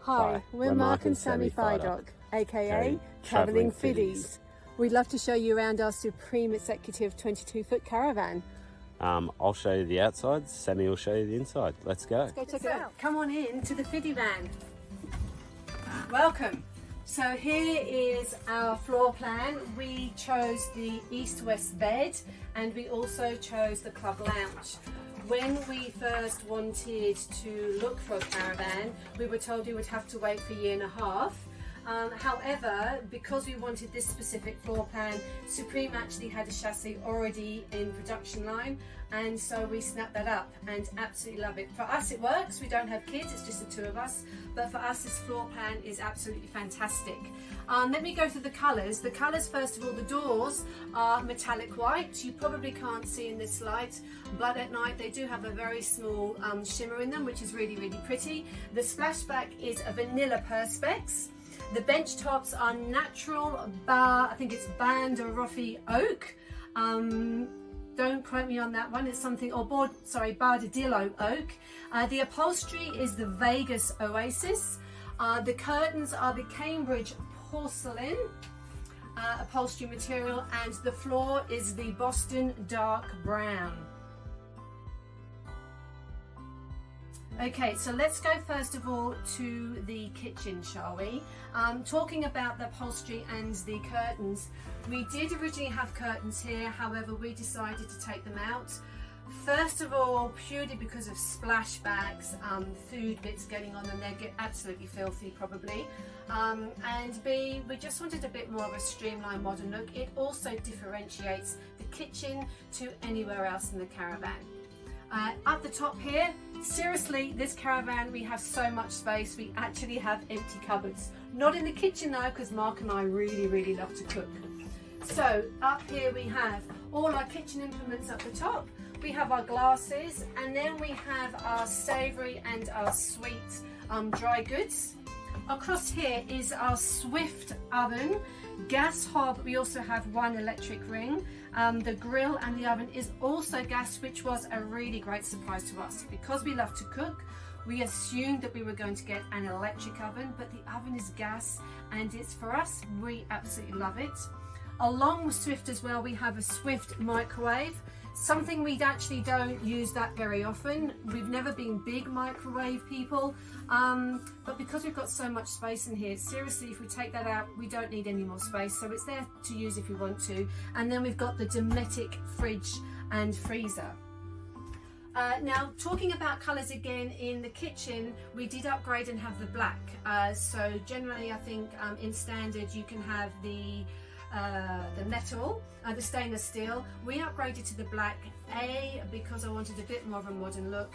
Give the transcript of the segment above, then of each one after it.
Hi, we're Mark and Sammy FIDOCK, aka Travelling Fiddies. We'd love to show you around our supreme executive 22-foot caravan. I'll show you the outside, Sammy will show you the inside. Let's go. Let's go check it out. Come on in to the Fiddy van. Welcome. So here is our floor plan. We chose the east-west bed and we also chose the club lounge. When we first wanted to look for a caravan, we were told we would have to wait for a year and a half. However, because we wanted this specific floor plan, Supreme actually had a chassis already in production line, and so we snapped that up and absolutely love it. For us it works, we don't have kids, it's just the two of us, but for us this floor plan is absolutely fantastic. Let me go through the colours. The colours, first of all, the doors are metallic white. You probably can't see in this light, but at night they do have a very small shimmer in them, which is really, really pretty. The splashback is a vanilla perspex. The bench tops are natural I think it's Bandaroffi oak. Don't quote me on that one. It's something, or Bardadillo oak. The upholstery is the Vegas Oasis. The curtains are the Cambridge porcelain upholstery material, and the floor is the Boston dark brown. Okay, so let's go first of all to the kitchen, shall we? Talking about the upholstery and the curtains, we did originally have curtains here, however we decided to take them out. First of all, purely because of splashbacks, food bits getting on them, they get absolutely filthy probably. And B, we just wanted a bit more of a streamlined modern look. It also differentiates the kitchen to anywhere else in the caravan. Up the top here, seriously, this caravan, we have so much space. We actually have empty cupboards. Not in the kitchen though, because Mark and I really, really love to cook. So up here we have all our kitchen implements up the top. We have our glasses, and then we have our savoury and our sweet dry goods. Across here is our Swift oven, gas hob. We also have one electric ring. The grill and the oven is also gas, which was a really great surprise to us. Because we love to cook, we assumed that we were going to get an electric oven, but the oven is gas, and it's, for us, we absolutely love it. Along with Swift as well, we have a Swift microwave. Something we actually don't use that very often. We've never been big microwave people, but because we've got so much space in here, seriously, if we take that out, we don't need any more space, so it's there to use if you want to. And then we've got the Dometic fridge and freezer. Now, talking about colours again, in the kitchen, we did upgrade and have the black. So generally, I think in standard, you can have the metal, the stainless steel. We upgraded to the black, A, because I wanted a bit more of a modern look,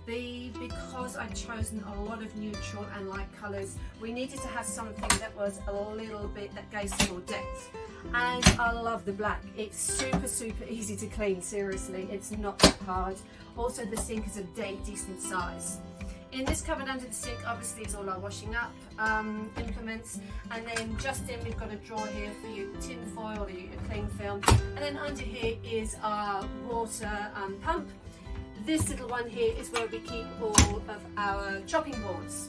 B, because I'd chosen a lot of neutral and light colours. We needed to have something that was a little bit, that gave some more depth. And I love the black. It's super, super easy to clean, seriously. It's not that hard. Also, the sink is a decent size. In this cupboard under the sink, obviously, is all our washing up implements, and then just in, we've got a drawer here for your tin foil or your cling film, and then under here is our water pump. This little one here is where we keep all of our chopping boards.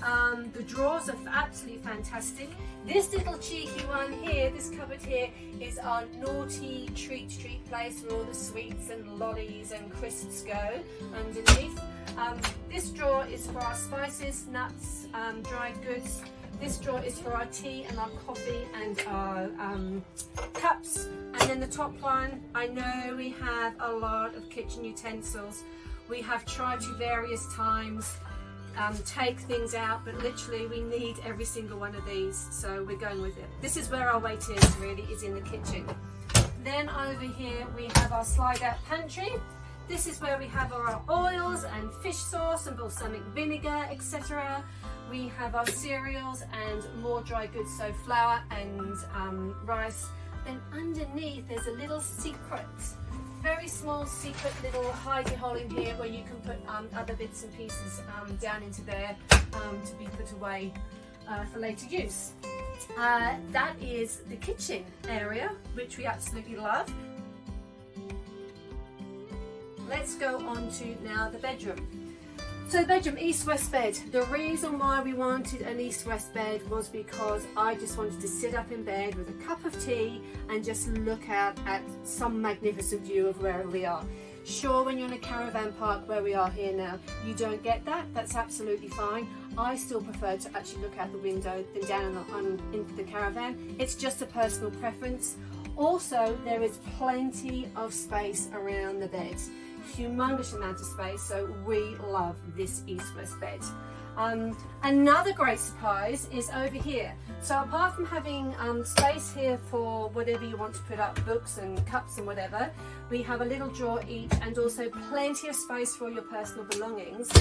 The drawers are absolutely fantastic. This little cheeky one here, this cupboard here, is our naughty treat place where all the sweets and lollies and crisps go underneath. This drawer is for our spices, nuts, dried goods. This drawer is for our tea and our coffee and our cups. And then the top one, I know we have a lot of kitchen utensils. We have tried to various times take things out, but literally we need every single one of these, so we're going with it. This is where our weight is, really, is in the kitchen. Then over here we have our slide out pantry. This is where we have our oils and fish sauce and balsamic vinegar, etc. We have our cereals and more dry goods, so flour and rice. Then underneath there's a little secret, very small secret little hidey hole in here where you can put other bits and pieces down into there to be put away for later use. That is the kitchen area, which we absolutely love. Let's go on to now the bedroom. So the bedroom, east-west bed. The reason why we wanted an east-west bed was because I just wanted to sit up in bed with a cup of tea and just look out at some magnificent view of wherever we are. Sure, when you're in a caravan park where we are here now, you don't get that. That's absolutely fine. I still prefer to actually look out the window than down into the caravan. It's just a personal preference. Also, there is plenty of space around the beds. Humongous amount of space, so we love this east-west bed. Another great surprise is over here. So apart from having space here for whatever you want to put up, books and cups and whatever, we have a little drawer each and also plenty of space for your personal belongings.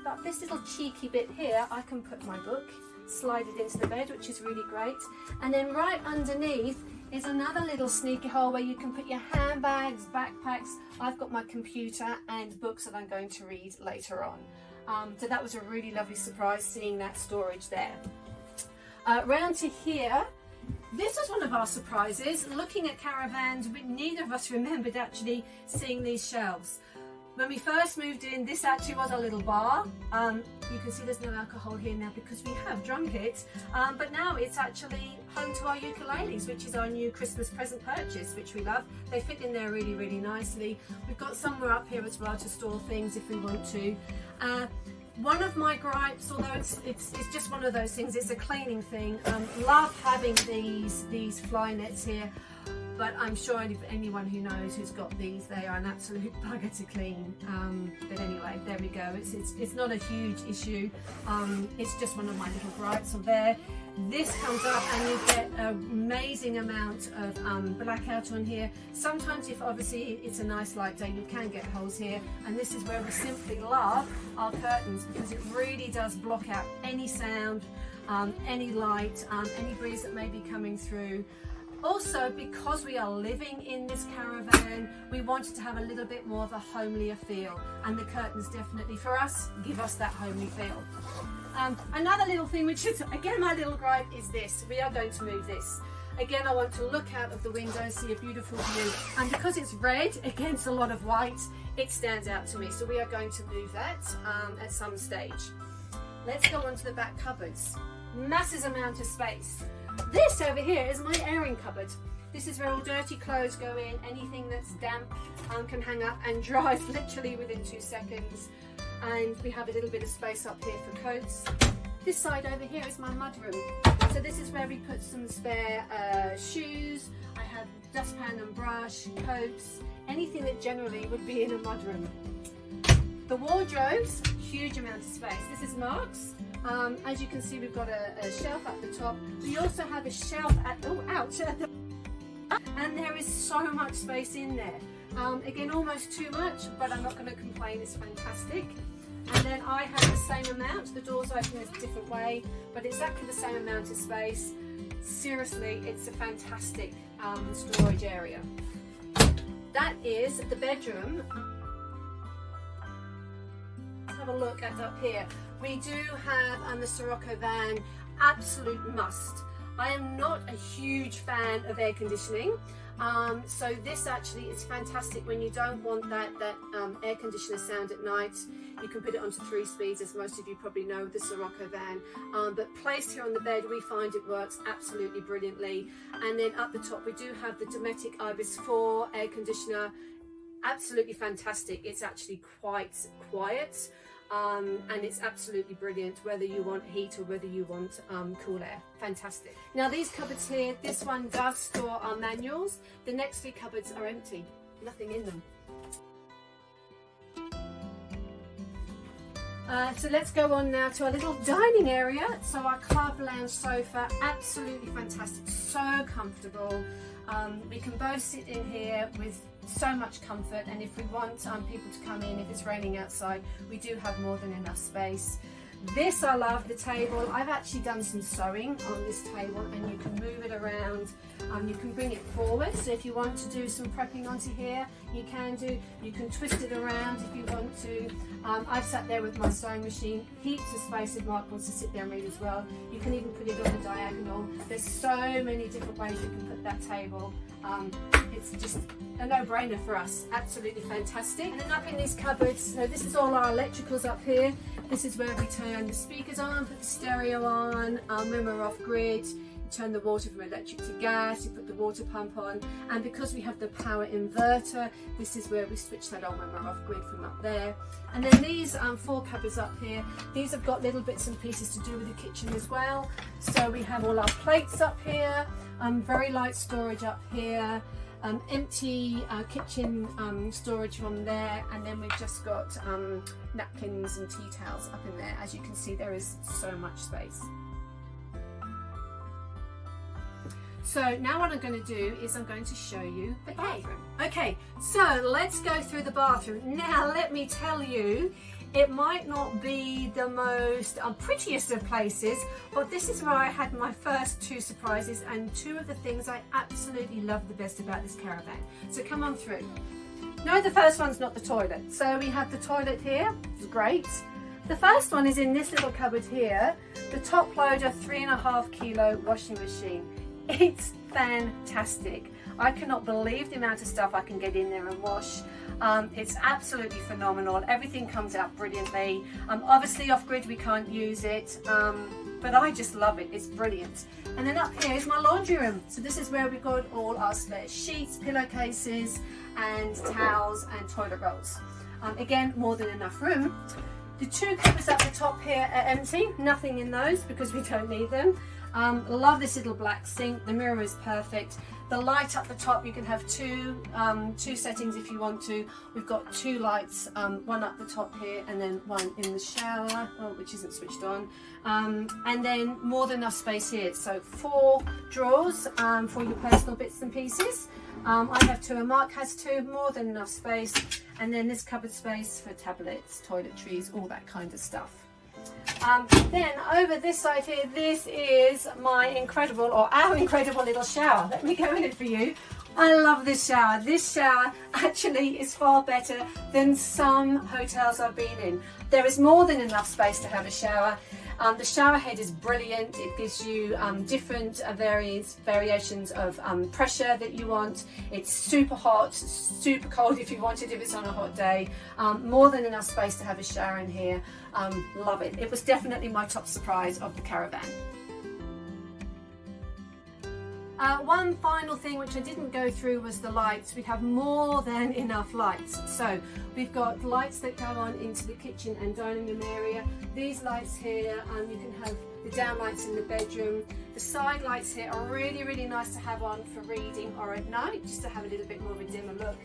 But this little cheeky bit here, I can put my book, slide it into the bed, which is really great. And then right underneath is another little sneaky hole where you can put your handbags, backpacks. I've got my computer and books that I'm going to read later on. So that was a really lovely surprise, seeing that storage there. Round to here, this was one of our surprises. Looking at caravans, neither of us remembered actually seeing these shelves. When we first moved in, this actually was a little bar. You can see there's no alcohol here now because we have drunk it, but now it's actually home to our ukuleles, which is our new Christmas present purchase, which we love. They fit in there really, really nicely. We've got somewhere up here as well to store things if we want to. One of my gripes, although it's just one of those things, it's a cleaning thing. Love having these fly nets here, but I'm sure anyone who knows who's got these, they are an absolute bugger to clean. But anyway, there we go. It's not a huge issue. It's just one of my little gripes on there. This comes up and you get an amazing amount of blackout on here. Sometimes if obviously it's a nice light day, you can get holes here, and this is where we simply love our curtains because it really does block out any sound, any light, any breeze that may be coming through. Also, because we are living in this caravan, we wanted to have a little bit more of a homelier feel, and the curtains definitely, for us, give us that homely feel. Another little thing, which is again my little gripe, is this. We are going to move this. Again, I want to look out of the window, see a beautiful view, and because it's red against a lot of white, it stands out to me. So we are going to move that at some stage. Let's go on to the back cupboards. Massive amount of space. This over here is my airing cupboard. This is where all dirty clothes go in. Anything that's damp can hang up and dries literally within 2 seconds. And we have a little bit of space up here for coats. This side over here is my mudroom. So this is where we put some spare shoes. I have dustpan and brush, coats, anything that generally would be in a mudroom. The wardrobes, huge amount of space. This is Mark's. As you can see, we've got a shelf at the top. We also have a shelf at, and there is so much space in there. Again, almost too much, but I'm not going to complain, it's fantastic. And then I have the same amount. The doors open a different way, but exactly the same amount of space. Seriously, it's a fantastic storage area. That is the bedroom. Let's have a look at up here. We do have the Sirocco van, absolute must. I am not a huge fan of air conditioning, so this actually is fantastic when you don't want that air conditioner sound at night. You can put it onto 3 speeds, as most of you probably know, with the Sirocco van. But placed here on the bed, we find it works absolutely brilliantly. And then up the top, we do have the Dometic Ibis 4 air conditioner. Absolutely fantastic. It's actually quite quiet. And it's absolutely brilliant, whether you want heat or whether you want cool air. Fantastic. Now these cupboards here, this one does store our manuals. The next 3 cupboards are empty, nothing in them. So let's go on now to our little dining area. So our club lounge sofa, absolutely fantastic, so comfortable. We can both sit in here with so much comfort, and if we want people to come in, if it's raining outside, we do have more than enough space. This I love, the table. I've actually done some sewing on this table, and you can move it around. You can bring it forward, so if you want to do some prepping onto here, you can do. You can twist it around if you want to. I've sat there with my sewing machine, heaps of space if Mark wants to sit there and read as well. You can even put it on a diagonal. There's so many different ways you can put that table. It's just a no-brainer for us. Absolutely fantastic. And then up in these cupboards, so this is all our electricals up here. This is where we turn the speakers on, put the stereo on, when we're off grid. Turn the water from electric to gas, you put the water pump on, and because we have the power inverter, this is where we switch that on when we're off grid from up there. And then these 4 cupboards up here, these have got little bits and pieces to do with the kitchen as well. So we have all our plates up here, very light storage up here, empty kitchen storage from there, and then we've just got napkins and tea towels up in there. As you can see, there is so much space. So now what I'm going to do is I'm going to show you the bathroom. Okay, so let's go through the bathroom. Now let me tell you, it might not be the most prettiest of places, but this is where I had my first 2 surprises and 2 of the things I absolutely love the best about this caravan. So come on through. No, the first one's not the toilet. So we have the toilet here, it's great. The first one is in this little cupboard here, the top loader 3.5 kilo washing machine. It's fantastic. I cannot believe the amount of stuff I can get in there and wash. It's absolutely phenomenal. Everything comes out brilliantly. Obviously off grid we can't use it, but I just love it. It's brilliant. And then up here is my laundry room. So this is where we've got all our spare sheets, pillowcases and towels and toilet rolls. Again, more than enough room. The 2 cupboards up the top here are empty, nothing in those because we don't need them. Love this little black sink, the mirror is perfect. The light up the top, you can have two settings if you want to. We've got 2 lights, one up the top here and then one in the shower, which isn't switched on. And then more than enough space here. So 4 drawers for your personal bits and pieces. I have 2 and Mark has 2, more than enough space. And then this cupboard space for tablets, toiletries, all that kind of stuff. Then over this side here, this is my incredible, or our incredible little shower. Let me go in it for you. I love this shower. This shower actually is far better than some hotels I've been in. There is more than enough space to have a shower. The shower head is brilliant. It gives you different variations of pressure that you want. It's super hot, super cold if you want it, if it's on a hot day. More than enough space to have a shower in here. Love it. It was definitely my top surprise of the caravan. One final thing which I didn't go through was the lights. We have more than enough lights. So we've got lights that go on into the kitchen and dining room area. These lights here, you can have the down lights in the bedroom. The side lights here are really, really nice to have on for reading or at night, just to have a little bit more of a dimmer look.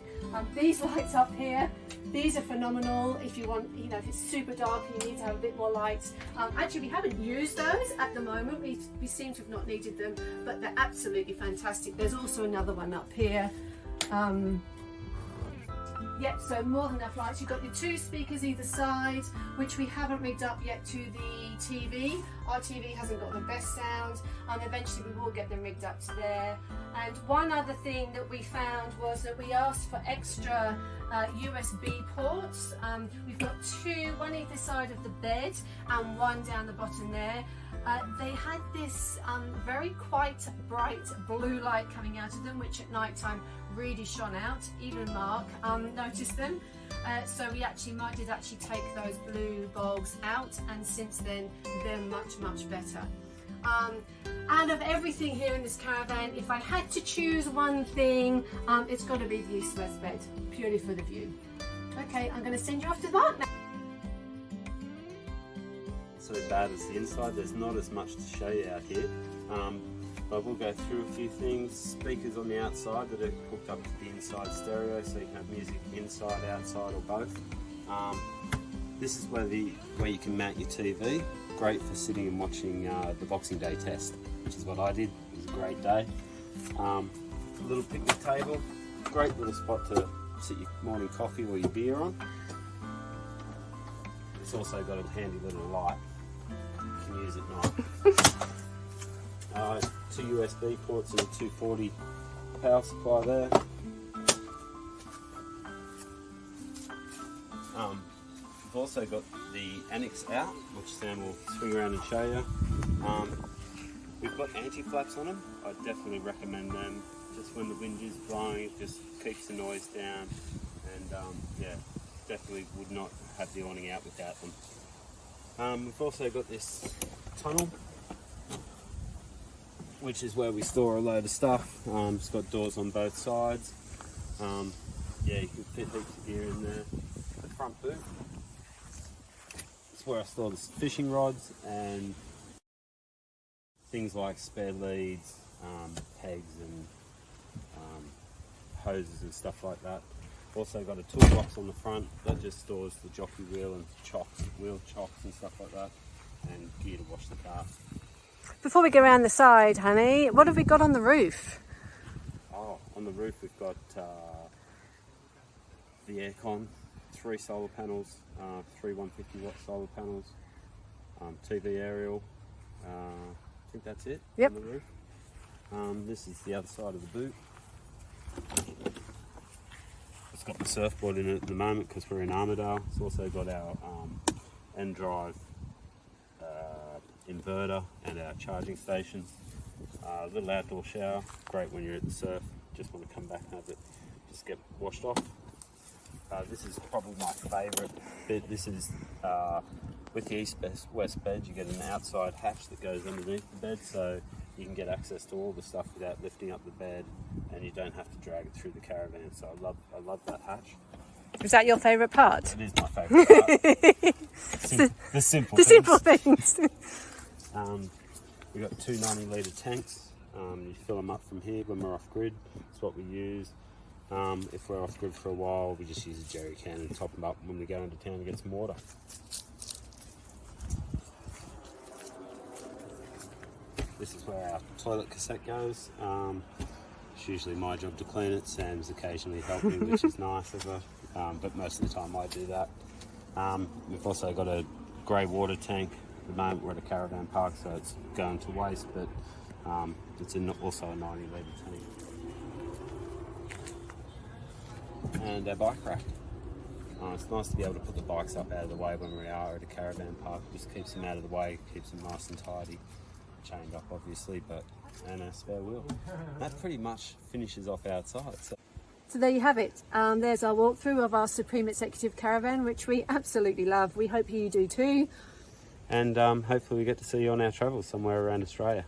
These lights up here, these are phenomenal if you want, you know, if it's super dark and you need to have a bit more light. Actually, we haven't used those at the moment. We seem to have not needed them, but they're absolutely fantastic. There's also another one up here. Yep, so more than enough lights. You've got your 2 speakers either side, which we haven't rigged up yet to the TV. Our TV hasn't got the best sound, and eventually we will get them rigged up to there. And one other thing that we found was that we asked for extra USB ports. We've got 2, one either side of the bed and one down the bottom there. They had this very quite bright blue light coming out of them, which at night time really shone out. Even Mark noticed them. So we did actually take those blue bulbs out, and since then they're much, much better. Out of everything here in this caravan, if I had to choose one thing, it's got to be the east-west bed, purely for the view. Okay, I'm going to send you off to Mark now. So bad as the inside, there's not as much to show you out here. But we'll go through a few things. Speakers on the outside that are hooked up to the inside stereo, so you can have music inside, outside, or both. This is where you can mount your TV. Great for sitting and watching the Boxing Day test, which is what I did. It was a great day. A little picnic table, great little spot to sit your morning coffee or your beer on. It's also got a handy little light days at night. 2 USB ports and a 240 power supply there. We've also got the annex out, which Sam will swing around and show you. We've got anti-flaps on them. I definitely recommend them. Just when the wind is blowing, it just keeps the noise down, and yeah, definitely would not have the awning out without them. We've also got this tunnel, which is where we store a load of stuff. It's got doors on both sides. Yeah, you can fit heaps of gear in there. The front boot, it's where I store the fishing rods and things like spare leads, pegs and hoses and stuff like that. Also got a toolbox on the front that just stores the jockey wheel and chocks, wheel chocks and stuff like that, and gear to wash the car. Before we go around the side, honey, what have we got on the roof? Oh, on the roof we've got the aircon, 3 solar panels, 3 150 watt solar panels, TV aerial, I think that's it. Yep. On the roof. This is the other side of the boot. It's got the surfboard in it at the moment because we're in Armidale. It's also got our end drive inverter and our charging station. A little outdoor shower, great when you're at the surf. Just want to come back and have it just get washed off. This is probably my favourite bit. This is with the east-west bed, you get an outside hatch that goes underneath the bed, so you can get access to all the stuff without lifting up the bed, and you don't have to drag it through the caravan. So I love that hatch. Is that your favourite part? It is my favourite part. The simple things. We've got 2 90-litre tanks. You fill them up from here when we're off grid. That's what we use. If we're off grid for a while, we just use a jerry can and top them up when we go into town and get some water. This is where our toilet cassette goes. It's usually my job to clean it. Sam's occasionally helping, which is nice of her, but most of the time I do that. We've also got a grey water tank. At the moment we're at a caravan park, so it's going to waste, but it's also a 90-litre tank. And our bike rack. It's nice to be able to put the bikes up out of the way when we are at a caravan park. It just keeps them out of the way, keeps them nice and tidy. Chained up obviously, and a spare wheel. That pretty much finishes off outside. So there you have it. There's our walkthrough of our Supreme Executive Caravan, which we absolutely love. We hope you do too. And hopefully we get to see you on our travels somewhere around Australia.